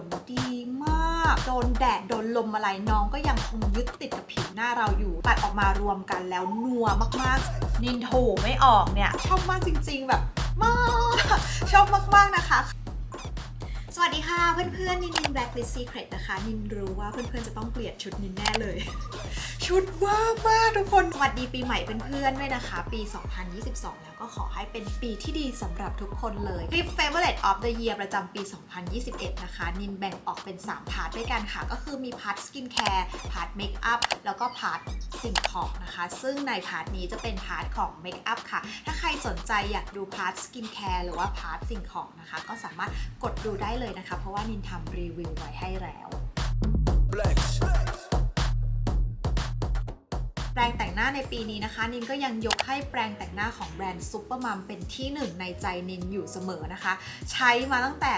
ลดีมากโดนแดดโดนลมอะไรน้องก็ยังคงยึดติดกับผิวหน้าเราอยู่ตัดออกมารวมกันแล้วนัวมากๆนินโถไม่ออกเนี่ยชอบมากจริงๆแบบมากชอบมากๆนะคะสวัสดีค่ะเพื่อนๆนิน Blacklist Secret นะคะนินรู้ว่าเพื่อนๆจะต้องเกลียดชุดนินแน่เลยชุดว่ามากทุกคนสวัสดีปีใหม่เพื่อนๆด้วยนะคะปี 2022 แล้วก็ขอให้เป็นปีที่ดีสำหรับทุกคนเลยคลิป Favorite of the Year ประจำปี 2021 นะคะนินแบ่งออกเป็น 3 พาร์ทด้วยกันค่ะก็คือมีพาร์ทสกินแคร์พาร์ทเมคอัพแล้วก็พาร์ทสิ่งของนะคะซึ่งในพาร์ทนี้จะเป็นพาร์ทของเมคอัพค่ะถ้าใครสนใจอยากดูพาร์ทสกินแคร์หรือว่าพาร์ทสิ่งของนะคะก็สามารถกดดูได้เลยนะคะเพราะว่านินทำรีวิวไว้ให้แล้ว แปรงแต่งหน้าในปีนี้นะคะนินก็ยังยกให้แปรงแต่งหน้าของแบรนด์ซุปเปอร์มัมเป็นที่หนึ่งในใจนินอยู่เสมอนะคะใช้มาตั้งแต่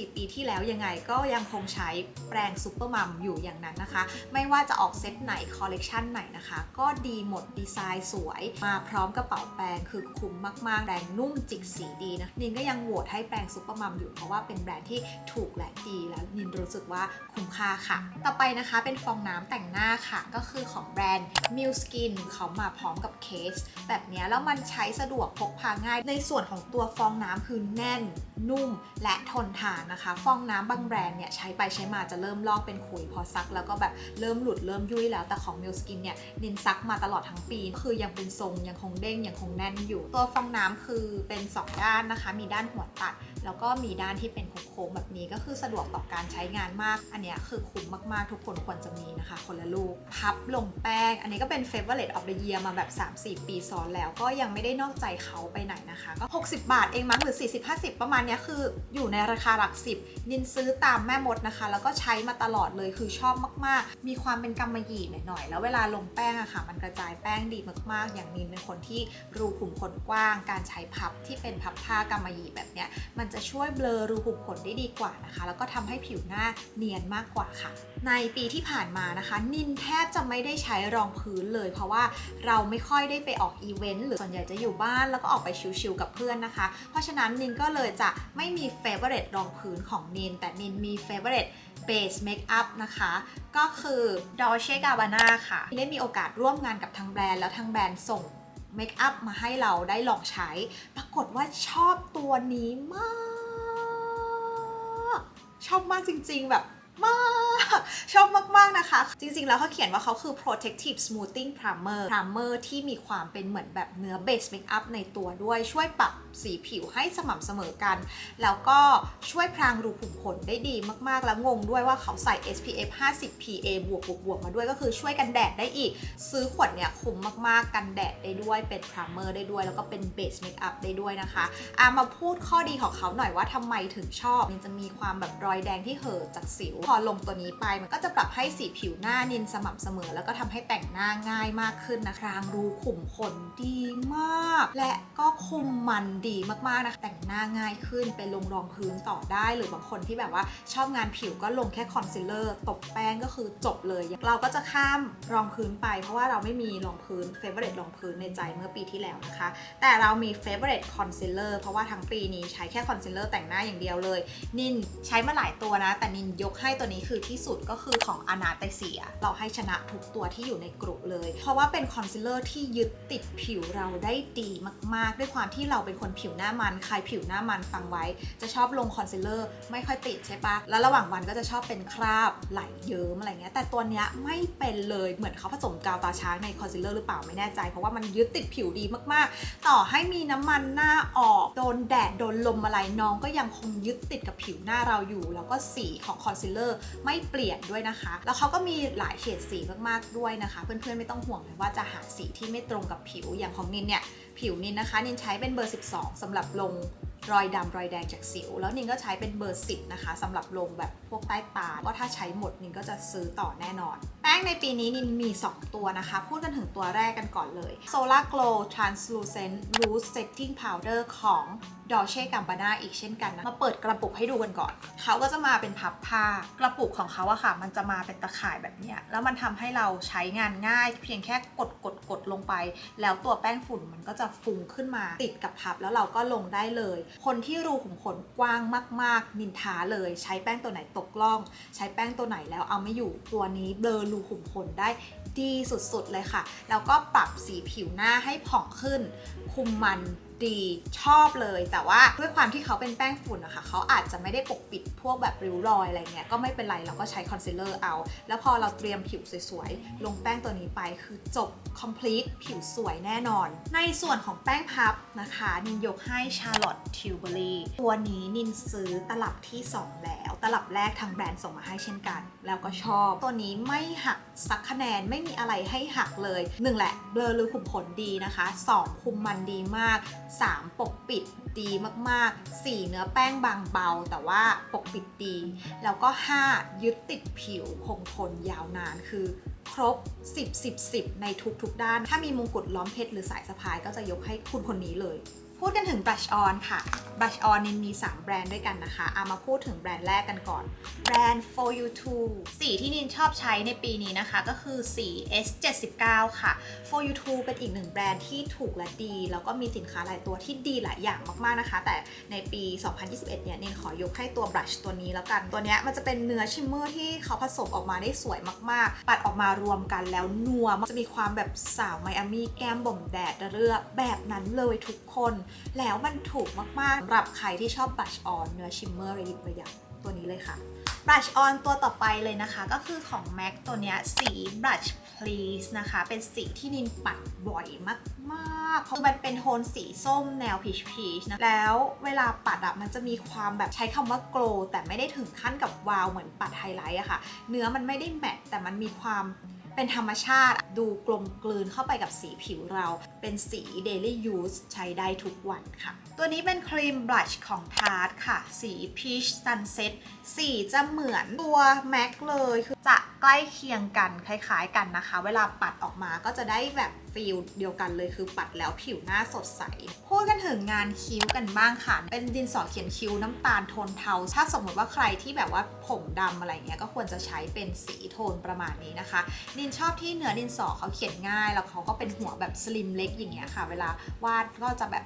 3-4 ปีที่แล้วยังไงก็ยังคงใช้แปรงซุปเปอร์มัมอยู่อย่างนั้นนะคะไม่ว่าจะออกเซตไหนคอลเลกชันไหนนะคะก็ดีหมดดีไซน์สวยมาพร้อมกระเป๋าแปรงคือคุ้มมากๆแรงนุ่มจิกสีดีนะนินก็ยังโหวตให้แปรงซุปเปอร์มัมอยู่เพราะว่าเป็นแบรนด์ที่ถูกและดีแล้วนินรู้สึกว่าคุ้มค่าค่ะต่อไปนะคะเป็นฟองน้ำแต่งหน้าค่ะก็คือของแบรนด์ Milk Skin เขามาพร้อมกับเคสแบบนี้แล้วมันใช้สะดวกพกพาง่ายในส่วนของตัวฟองน้ำคือแน่นนุ่มและทนทานนะคะฟองน้ำบางแบรนด์เนี่ยใช้ไปใช้มาจะเริ่มลอกเป็นขุยพอซักแล้วก็แบบเริ่มหลุดเริ่มยุ่ยแล้วแต่ของ Milk Skin เนี่ยนินซักมาตลอดทั้งปีคือยังเป็นทรงยังคงเด้งยังคงแน่นอยู่ตัวฟองน้ำคือเป็น2ด้านนะคะมีด้านหัวตัดแล้วก็มีด้านที่เป็นโค้งๆแบบนี้ก็คือสะดวกต่อการใช้งานมากอันนี้คือคุ้มมากๆทุกคนควรจะมีนะคะคนละลูกพับลงแป้งอันนี้ก็เป็น Favorite of the Year มาแบบ 3-4 ปีซ้อนแล้วก็ยังไม่ได้นอกใจเขาไปไหนนะคะก็60 บาทเองมั้งหรือ40-50ประมาณนี้คืออยู่ในราคาหลัก10นินซื้อตามแม่มดนะคะแล้วก็ใช้มาตลอดเลยคือชอบมากๆมีความเป็นกำมะหยี่หน่อยๆแล้วเวลาลงแป้งอะค่ะมันกระจายแป้งดีมากๆอย่างนินเป็นคนที่รูขุมขนกว้างการใช้พับที่เป็นพับผ้ากำมะหยี่แบบเนี้ยมันจะช่วยเบลอรูขุมขนได้ดีกว่านะคะแล้วก็ทำให้ผิวหน้าเนียนมากกว่าค่ะในปีที่ผ่านมานะคะนินแทบจะไม่ได้ใช้รองพื้นเลยเพราะว่าเราไม่ค่อยได้ไปออกอีเวนต์หรือส่วนใหญ่จะอยู่บ้านแล้วก็ออกไปชิลๆกับเพื่อนนะคะเพราะฉะนั้นนินก็เลยจะไม่มี favorite รองพื้นของนินแต่นินมี favorite base makeup นะคะก็คือ Dolce Gabbana ค่ะได้มีโอกาสร่วมงานกับทางแบรนด์แล้วทางแบรนด์ส่งเมคอัพมาให้เราได้ลองใช้ปรากฏว่าชอบตัวนี้มากชอบมากจริงๆแบบมากชอบมากๆนะคะจริงๆแล้วเขาเขียนว่าเขาคือ protective smoothing primer ที่มีความเป็นเหมือนแบบเนื้อ base makeup ในตัวด้วยช่วยปรับสีผิวให้สม่ำเสมอกันแล้วก็ช่วยพรางรูขุมขนได้ดีมากๆแล้วงงด้วยว่าเขาใส่ SPF 50 PA บวกมาด้วยก็คือช่วยกันแดดได้อีกซื้อขวดเนี่ยคุ้มมากๆกันแดดได้ด้วยเป็น primer ได้ด้วยแล้วก็เป็น base makeup ได้ด้วยนะคะมาพูดข้อดีของเขาหน่อยว่าทำไมถึงชอบมันจะมีความแบบรอยแดงที่เห่อจากสิวพอลงตัวนี้ไปมันก็จะปรับให้สีผิวหน้าเนียนสม่ำเสมอแล้วก็ทำให้แต่งหน้าง่ายมากขึ้นนะพรางรูขุมขนดีมากและก็คุมมันดีมากๆนะแต่งหน้าง่ายขึ้นไปลงรองพื้นต่อได้หรือบางคนที่แบบว่าชอบงานผิวก็ลงแค่คอนซีลเลอร์ตบแป้งก็คือจบเลยเราก็จะข้ามรองพื้นไปเพราะว่าเราไม่มีรองพื้น favorite รองพื้นในใจเมื่อปีที่แล้วนะคะแต่เรามี favorite concealer เพราะว่าทั้งปีนี้ใช้แค่ concealer แต่งหน้าอย่างเดียวเลยนินใช้มาหลายตัวนะแต่นินยกให้ตัวนี้คือที่สุดก็คือของ Anastasia เราให้ชนะทุกตัวที่อยู่ในกลุ่มเลยเพราะว่าเป็นคอนซีลเลอร์ที่ยึดติดผิวเราได้ดีมากๆด้วยความที่เราเป็นคนผิวหน้ามันใครผิวหน้ามันฟังไว้จะชอบลงคอนซีลเลอร์ไม่ค่อยติดใช่ปะแล้วระหว่างวันก็จะชอบเป็นคราบไหลเยิ้มอะไรเงี้ยแต่ตัวเนี้ยไม่เป็นเลยเหมือนเขาผสมกาวตาช้างในคอนซีลเลอร์หรือเปล่าไม่แน่ใจเพราะว่ามันยึดติดผิวดีมากๆต่อให้มีน้ำมันหน้าออกโดนแดดโดนลมอะไรน้องก็ยังคงยึดติดกับผิวหน้าเราอยู่แล้วก็สีของคอนซีลเลอร์ไม่เปลี่ยนด้วยนะคะแล้วเขาก็มีหลายเฉดสีมากๆด้วยนะคะเพื่อนๆไม่ต้องห่วงเลยว่าจะหาสีที่ไม่ตรงกับผิวอย่างของนินเนี่ยผิวนินนะคะนินใช้เป็นเบอร์ 12สำหรับลงรอยดำรอยแดงจากสิวแล้วนินก็ใช้เป็นเบอร์ 10นะคะสำหรับลงแบบพวกใต้ตาก็ถ้าใช้หมดนินก็จะซื้อต่อแน่นอนแป้งในปีนี้นินมี2ตัวนะคะพูดกันถึงตัวแรกกันก่อนเลย Solar Glow Translucent Loose Setting Powder ของ Dolce Gabbana อีกเช่นกันนะมาเปิดกระปุกให้ดูกันก่อนเขาก็จะมาเป็นพับผ้ากระปุกของเขาอะค่ะมันจะมาเป็นตะข่ายแบบนี้แล้วมันทำให้เราใช้งานง่ายเพียงแค่กดลงไปแล้วตัวแป้งฝุ่นมันก็จะฟุ้งขึ้นมาติดกับพับแล้วเราก็ลงได้เลย คนที่รูขุมขนกว้างมากๆนินทาเลยใช้แป้งตัวไหนตกล่องใช้แป้งตัวไหนแล้วเอาไม่อยู่ตัวนี้เบลอรูขุมขนได้ดีสุดๆเลยค่ะแล้วก็ปรับสีผิวหน้าให้ผ่องขึ้นคุมมันดีชอบเลยแต่ว่าด้วยความที่เขาเป็นแป้งฝุ่นอะค่ะเขาอาจจะไม่ได้ปกปิดพวกแบบริ้วรอยอะไรเงี้ยก็ไม่เป็นไรเราก็ใช้คอนซีลเลอร์เอาแล้วพอเราเตรียมผิวสวยๆลงแป้งตัวนี้ไปคือจบ complete ผิวสวยแน่นอนในส่วนของแป้งพับนะคะนินยกให้ Charlotte Tilbury ตัวนี้นินซื้อตลับที่ 2 แล้วตลับแรกทางแบรนด์ส่งมาให้เช่นกันแล้วก็ชอบตัวนี้ไม่หักสักคะแนนไม่มีอะไรให้หักเลย1แหละเบลอรูขุมขนดีนะคะ2คุมมันดีมาก3ปกปิดดีมากๆ4เนื้อแป้งบางเบาแต่ว่าปกปิดดีแล้วก็5ยึดติดผิวคงทนยาวนานคือครบ10ในทุกด้านถ้ามีมงกุฎล้อมเพชรหรือสายสะพายก็จะยกให้คุณคนนี้เลยพูดกันถึง Blush On ค่ะ Blush On นินมี3แบรนด์ด้วยกันนะคะเอามาพูดถึงแบรนด์แรกกันก่อนแบรนด์ For You Too สีที่นินชอบใช้ในปีนี้นะคะก็คือสี S79 ค่ะ For You Too เป็นอีกหนึ่งแบรนด์ที่ถูกและดีแล้วก็มีสินค้าหลายตัวที่ดีหลายอย่างมากๆนะคะแต่ในปี 2021 เนี่ยนินขอยกให้ตัว Blush ตัวนี้แล้วกันตัวเนี้ยมันจะเป็นเนื้อชิมเมอร์ที่เขาผสมออกมาได้สวยมากๆปัดออกมารวมกันแล้วนัวมันจะมีความแบบสาวไมอามี่แก้มบ่มแดดเรือแบบนั้นเลยทุกคนแล้วมันถูกมากๆสำหรับใครที่ชอบ Blush On เนื้อชิมเมอร์ระยิบระยับตัวนี้เลยค่ะ Blush On ตัวต่อไปเลยนะคะก็คือของ MAC ตัวเนี้ยสี Blush Please นะคะเป็นสีที่นินปัดบ่อยมากๆคือมันเป็นโทนสีส้มแนวพีชนะแล้วเวลาปัดอะมันจะมีความแบบใช้คำว่า glow แต่ไม่ได้ถึงขั้นกับวาวเหมือนปัดไฮไลท์อะค่ะเนื้อมันไม่ได้แมตต์แต่มันมีความเป็นธรรมชาติดูกลมกลืนเข้าไปกับสีผิวเราเป็นสี daily use ใช้ได้ทุกวันค่ะตัวนี้เป็นครีมบลัชของ Tarte ค่ะสี Peach Sunset สีจะเหมือนตัว MAC เลยคือจะใกล้เคียงกันคล้ายๆกันนะคะเวลาปัดออกมาก็จะได้แบบฟีลเดียวกันเลยคือปัดแล้วผิวหน้าสดใสพูดกันถึงงานคิ้วกันบ้างค่ะเป็นดินสอเขียนคิ้วน้ำตาลโทนเทาถ้าสมมติว่าใครที่แบบว่าผมดำอะไรเงี้ยก็ควรจะใช้เป็นสีโทนประมาณนี้นะคะดินชอบที่เนื้อดินสอเขาเขียนง่ายแล้วเขาก็เป็นหัวแบบสลิมเล็กอย่างเงี้ยค่ะเวลาวาดก็จะแบบ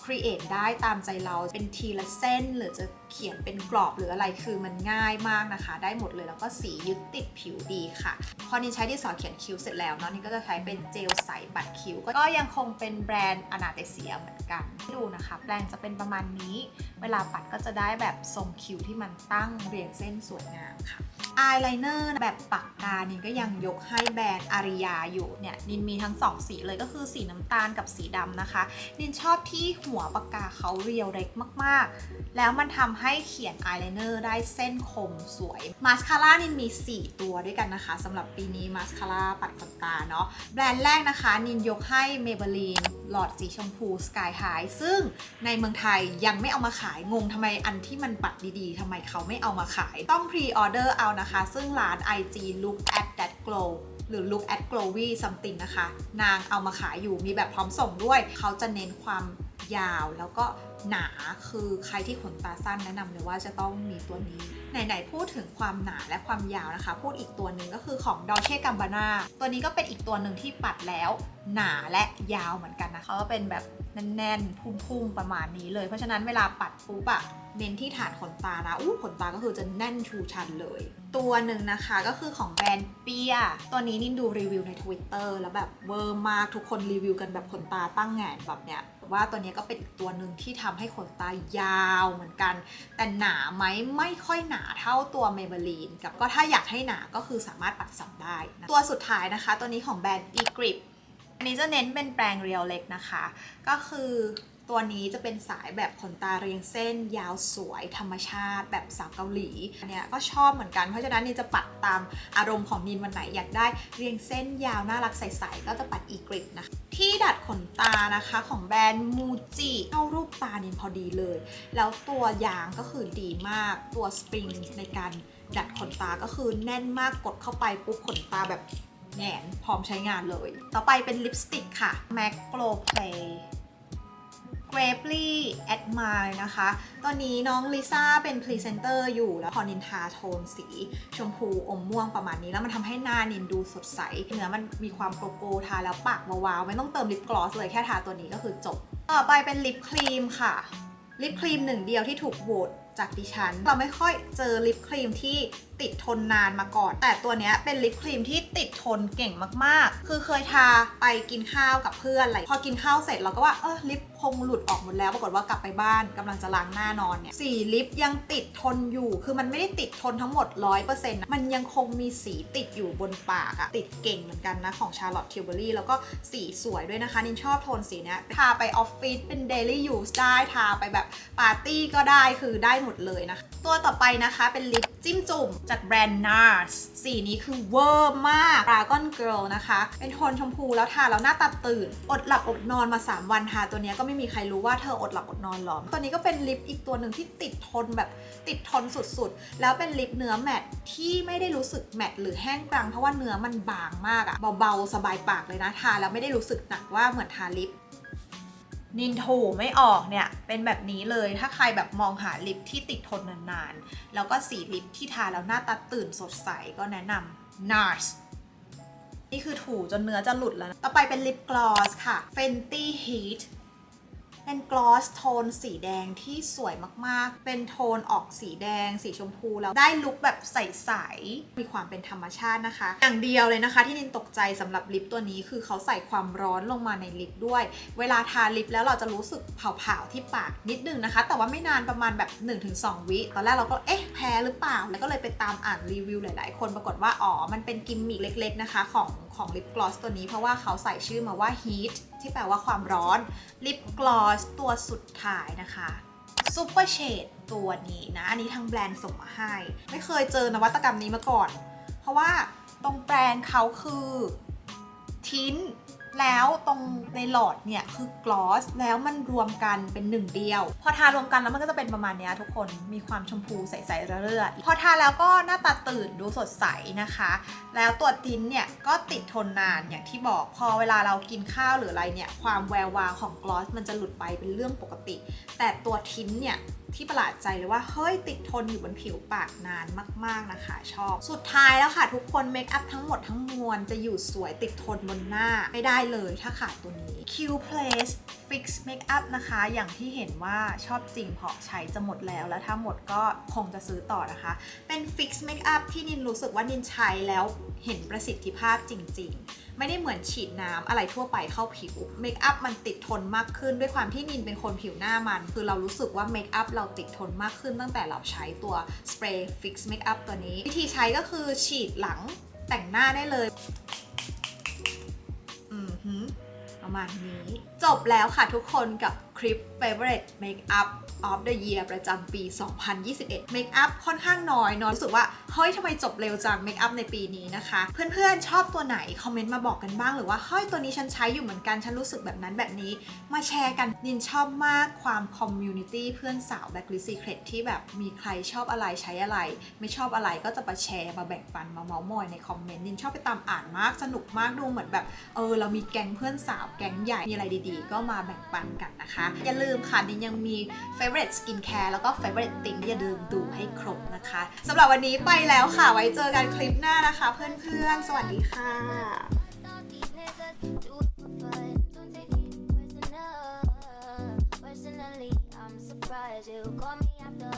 ครีเอทได้ตามใจเราเป็นทีละเส้นหรือจะเขียนเป็นกรอบหรืออะไรคือมันง่ายมากนะคะได้หมดเลยแล้วก็สียึดติดผิวดีค่ะพอนินใช้ดินสอเขียนคิ้วเสร็จแล้วเนาะนี่ก็จะใช้เป็นเจลใสปัดคิ้วก็ยังคงเป็นแบรนด์อนาเตเซียเหมือนกันดูนะคะแปรงจะเป็นประมาณนี้เวลาปัดก็จะได้แบบทรงคิ้วที่มันตั้งเรียงเส้นสวยงามค่ะอายไลเนอร์แบบปากกานินก็ยังยกให้แบรนด์อาริยาอยู่เนี่ยนินมีทั้ง2สีเลยก็คือสีน้ำตาลกับสีดำนะคะนินชอบที่หัวปากกาเขาเรียวเล็กมากๆแล้วมันทำให้เขียนอายไลเนอร์ได้เส้นคมสวยมาสคาร่านินมี4ตัวด้วยกันนะคะสำหรับปีนี้มาสคาร่าปัดขนตาเนาะแบรนด์แรกนะคะนินยกให้ Maybelline หลอดสีชมพู Sky High ซึ่งในเมืองไทยยังไม่เอามาขายงงทำไมอันที่มันปัดดีๆทำไมเขาไม่เอามาขายต้องพรีออเดอร์เอานะคะซึ่งร้าน IG Look at That Glow หรือ Look at Glowy something นะคะนางเอามาขายอยู่มีแบบพร้อมส่งด้วยเขาจะเน้นความยาวแล้วก็หนาคือใครที่ขนตาสั้นแนะนำเลยว่าจะต้องมีตัวนี้ไหนๆพูดถึงความหนาและความยาวนะคะพูดอีกตัวหนึ่งก็คือของ Dolce Gabbana ตัวนี้ก็เป็นอีกตัวหนึ่งที่ปัดแล้วหนาและยาวเหมือนกันนะเขาก็เป็นแบบแน่นๆพุ่งๆประมาณนี้เลยเพราะฉะนั้นเวลาปัดปุ๊บอะเน้นที่ฐานขนตานะขนตาก็คือจะแน่นชูชันเลยตัวหนึ่งนะคะก็คือของแบรนด์เปียตัวนี้นินดูรีวิวใน Twitter แล้วแบบเวอร์มากทุกคนรีวิวกันแบบขนตาตั้งแหง่แบบเนี้ยว่าตัวนี้ก็เป็นอีกตัวหนึ่งที่ทำให้ขนตายาวเหมือนกันแต่หนาไหมไม่ค่อยหนาเท่าตัว Maybelline กับก็ถ้าอยากให้หนาก็คือสามารถปัดซ้ำได้นะตัวสุดท้ายนะคะตัวนี้ของแบรนด์ E-Grip อันนี้จะเน้นเป็นแปรงเรียวเล็กนะคะก็คือตัวนี้จะเป็นสายแบบขนตาเรียงเส้นยาวสวยธรรมชาติแบบสาวเกาหลีอันเนี้ยก็ชอบเหมือนกันเพราะฉะนั้นนี่จะปัดตามอารมณ์ของนินวันไหนอยากได้เรียงเส้นยาวน่ารักใสๆก็จะปัด E-Grip นะคะที่ดัดขนตานะคะของแบรนด์มูจิเข้ารูปตานินพอดีเลยแล้วตัวยางก็คือดีมากตัวสปริงในการดัดขนตาก็คือแน่นมากกดเข้าไปปุ๊บขนตาแบบแหงนพร้อมใช้งานเลยต่อไปเป็นลิปสติกค่ะ MAC Glow Play Gravely Admire นะคะตอนนี้น้องลิซ่าเป็นพรีเซนเตอร์อยู่แล้วพอนินทาโทนสีชมพูอมม่วงประมาณนี้แล้วมันทำให้หน้านินดูสดใสเนื้อมันมีความโกโก้ทาแล้วปากวาวๆไม่ต้องเติมลิปกลอสเลยแค่ทาตัวนี้ก็คือจบต่อไปเป็นลิปครีมค่ะ ลิปครีมหนึ่งเดียวที่ถูกโหวตจากดิฉันเราไม่ค่อยเจอลิปครีมที่ติดทนนานมาก่อนแต่ตัวเนี้ยเป็นลิปครีมที่ติดทนเก่งมากๆคือเคยทาไปกินข้าวกับเพื่อนอะไรพอกินข้าวเสร็จเราก็ว่าลิปคงหลุดออกหมดแล้วปรากฏว่ากลับไปบ้านกำลังจะล้างหน้านอนเนี่ยสีลิปยังติดทนอยู่คือมันไม่ได้ติดทนทั้งหมด 100% มันยังคงมีสีติดอยู่บนปากอะติดเก่งเหมือนกันนะของ Charlotte Tilbury แล้วก็สีสวยด้วยนะคะนินชอบโทนสีเนี้ยทาไปออฟฟิศเป็น daily use ได้ทาไปแบบปาร์ตี้ก็ได้คือได้หมดเลยนะคะตัวต่อไปนะคะเป็นลิปจิ้มจุ่มจากแบรนด์ NARS สีนี้คือเวอร์มาก Dragon Girl นะคะเป็นโทนชมพูแล้วทาแล้วหน้าตาตื่นอดหลับอดนอนมา3วันทาตัวนี้ก็ไม่มีใครรู้ว่าเธออดหลับอดนอนหรอตัวนี้ก็เป็นลิปอีกตัวหนึ่งที่ติดทนแบบติดทนสุดๆแล้วเป็นลิปเนื้อแมตต์ที่ไม่ได้รู้สึกแมตต์หรือแห้งกรังเพราะว่าเนื้อมันบางมากอะเบาๆสบายปากเลยนะทาแล้วไม่ได้รู้สึกหนักว่าเหมือนทาลิปนินถูไม่ออกเนี่ยเป็นแบบนี้เลยถ้าใครแบบมองหาลิปที่ติดทนนานๆแล้วก็สีลิปที่ทาแล้วหน้าตาตื่นสดใสก็แนะนำ NARS นี่คือถูจนเนื้อจะหลุดแล้วนะต่อไปเป็นลิปกลอสค่ะ Fenty Heat เป็นกลอสโทนสีแดงที่สวยมากๆเป็นโทนออกสีแดงสีชมพูแล้วได้ลุคแบบใสๆมีความเป็นธรรมชาตินะคะอย่างเดียวเลยนะคะที่นินตกใจสำหรับลิปตัวนี้คือเขาใส่ความร้อนลงมาในลิปด้วยเวลาทาลิปแล้วเราจะรู้สึกเผาๆที่ปากนิดนึงนะคะแต่ว่าไม่นานประมาณแบบ 1-2 วิตอนแรกเราก็แพ้หรือเปล่าแล้วก็เลยไปตามอ่านรีวิวหลายๆคนปรากฏว่ามันเป็นกิมมิคเล็กๆนะคะของลิปกลอสตัวนี้เพราะว่าเขาใส่ชื่อมาว่า Heat ที่แปลว่าความร้อนลิปกลอสตัวสุดท้ายนะคะซูเปอร์เชดตัวนี้นะอันนี้ทางแบรนด์ส่งมาให้ไม่เคยเจอนวัตกรรมนี้มาก่อนเพราะว่าตรงแปรงเขาคือทิ้นแล้วตรงในหลอดเนี่ยคือกลอสแล้วมันรวมกันเป็นหนึ่งเดียวพอทารวมกันแล้วมันก็จะเป็นประมาณนี้ทุกคนมีความชมพูใสๆเรื่อยๆพอทาแล้วก็หน้าตาตื่นดูสดใสนะคะแล้วตัวทิ้นเนี่ยก็ติดทนนานอย่างที่บอกพอเวลาเรากินข้าวหรืออะไรเนี่ยความแวววาวของกลอสมันจะหลุดไปเป็นเรื่องปกติแต่ตัวทิ้นเนี่ยที่ประหลาดใจเลยว่าเฮ้ยติดทนอยู่บนผิวปากนานมากๆนะคะชอบสุดท้ายแล้วค่ะทุกคนเมคอัพทั้งหมดทั้งมวลจะอยู่สวยติดทนบนหน้าไม่ได้เลยถ้าขาดตัวนี้ Q Place Fix Makeup นะคะอย่างที่เห็นว่าชอบจริงเพราะใช้จะหมดแล้วถ้าหมดก็คงจะซื้อต่อนะคะเป็น Fix Makeup ที่นินรู้สึกว่านินใช้แล้วเห็นประสิทธิภาพจริงๆไม่ได้เหมือนฉีดน้ำอะไรทั่วไปเข้าผิวเมคอัพมันติดทนมากขึ้นด้วยความที่นินเป็นคนผิวหน้ามันคือเรารู้สึกว่าเมคอัพเราติดทนมากขึ้นตั้งแต่เราใช้ตัวสเปรย์ Fix Makeup ตัวนี้วิธีใช้ก็คือฉีดหลังแต่งหน้าได้เลยประมาณนี้จบแล้วค่ะทุกคนกับคลิป Favorite Makeup of the Year ประจำปี 2021 Makeup ค่อนข้างน้อยรู้สึกว่าเฮ้ยทำไมจบเร็วจัง Makeup ในปีนี้นะคะเพื่อนๆชอบตัวไหนคอมเมนต์มาบอกกันบ้างหรือว่าเฮ้ยตัวนี้ฉันใช้อยู่เหมือนกันฉันรู้สึกแบบนั้นแบบนี้มาแชร์กันนินชอบมากความ Community เพื่อนสาว Blacklist Secret ที่แบบมีใครชอบอะไรใช้อะไรไม่ชอบอะไรก็จะมาแชร์มาแบ่งปันมาเม้าท์มอยในคอมเมนต์นินชอบไปตามอ่านมากสนุกมากดูเหมือนแบบเรามีแก๊งเพื่อนสาวแก๊งใหญ่มีอะไรดีๆก็มาแบ่งปันกันนะคะอย่าลืมค่ะนินยังมี favorite skincare แล้วก็ favorite thing อย่าลืมดูให้ครบนะคะสำหรับวันนี้ไปแล้วค่ะไว้เจอกันคลิปหน้านะคะเพื่อนๆสวัสดีค่ะ Personally, I'm surprised you call me after